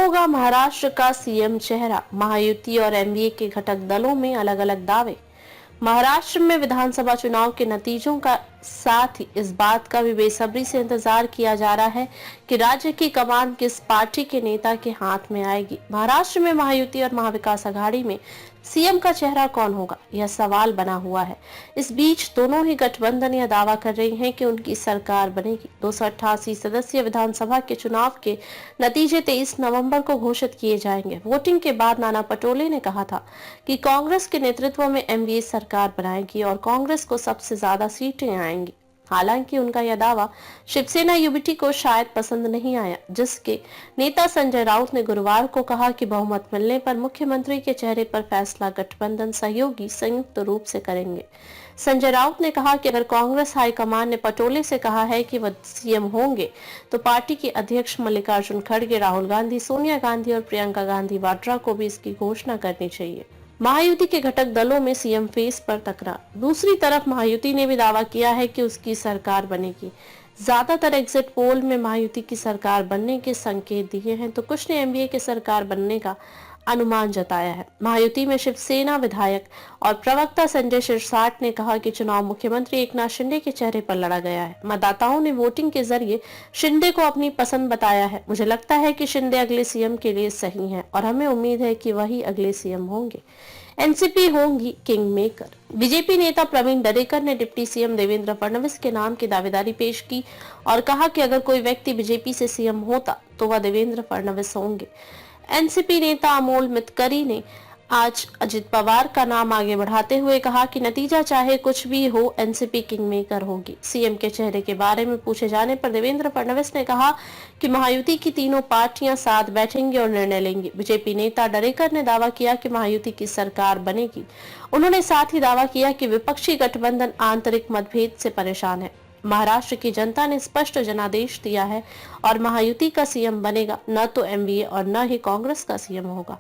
होगा महाराष्ट्र का सीएम चेहरा? महायुति और एनडीए के घटक दलों में अलग अलग दावे। महाराष्ट्र में विधानसभा चुनाव के नतीजों का साथ ही इस बात का भी बेसब्री से इंतजार किया जा रहा है कि राज्य की कमान किस पार्टी के नेता के हाथ में आएगी। महाराष्ट्र में महायुति और महाविकास आघाड़ी में सीएम का चेहरा कौन होगा, यह सवाल बना हुआ है। इस बीच दोनों ही गठबंधन यह दावा कर रही हैं कि उनकी सरकार बनेगी। 288 सदस्यीय विधानसभा के चुनाव के नतीजे 23 नवंबर को घोषित किए जाएंगे। वोटिंग के बाद नाना पटोले ने कहा था कि कांग्रेस के नेतृत्व में एनडीए सरकार बनाएगी और कांग्रेस को सबसे ज्यादा सीटें आएंगी। हालांकि उनका यह दावा शिवसेना यूबीटी को शायद पसंद नहीं आया, जिसके नेता संजय राउत ने गुरुवार को कहा कि बहुमत मिलने पर मुख्यमंत्री के चेहरे पर फैसला गठबंधन सहयोगी संयुक्त रूप से करेंगे। संजय राउत ने कहा कि अगर कांग्रेस हाईकमान ने पटोले से कहा है कि वह सीएम होंगे तो पार्टी के अध्यक्ष मल्लिकार्जुन खड़गे, राहुल गांधी, सोनिया गांधी और प्रियंका गांधी वाड्रा को भी इसकी घोषणा करनी चाहिए। महायुति के घटक दलों में सीएम फेस पर टकरार। दूसरी तरफ महायुति ने भी दावा किया है कि उसकी सरकार बनेगी। ज्यादातर एग्जिट पोल में महायुति की सरकार बनने के संकेत दिए हैं, तो कुछ ने एनडीए की सरकार बनने का अनुमान जताया है। महायुति में शिवसेना विधायक और प्रवक्ता संजय शिरसाट ने कहा कि चुनाव मुख्यमंत्री एकनाथ शिंदे के चेहरे पर लड़ा गया है। मतदाताओं ने वोटिंग के जरिए शिंदे को अपनी पसंद बताया है। मुझे लगता है कि शिंदे अगले सीएम के लिए सही हैं और हमें उम्मीद है कि वही अगले सीएम होंगे। एनसीपी होंगी किंग मेकर। बीजेपी नेता प्रवीण दरेकर ने डिप्टी सीएम देवेंद्र फडणवीस के नाम की दावेदारी पेश की और कहा कि अगर कोई व्यक्ति बीजेपी से सीएम होता तो वह देवेंद्र फडणवीस होंगे। एनसीपी नेता अमोल मितकरी ने आज अजित पवार का नाम आगे बढ़ाते हुए कहा कि नतीजा चाहे कुछ भी हो, एनसीपी किंग मेकर होगी। सीएम के चेहरे के बारे में पूछे जाने पर देवेंद्र फडणवीस ने कहा कि महायुति की तीनों पार्टियां साथ बैठेंगी और निर्णय लेंगी। बीजेपी नेता दरेकर ने दावा किया कि महायुति की सरकार बनेगी। उन्होंने साथ ही दावा किया कि विपक्षी गठबंधन आंतरिक मतभेद से परेशान है। महाराष्ट्र की जनता ने स्पष्ट जनादेश दिया है और महायुति का सीएम बनेगा, न तो एनडीए और न ही कांग्रेस का सीएम होगा।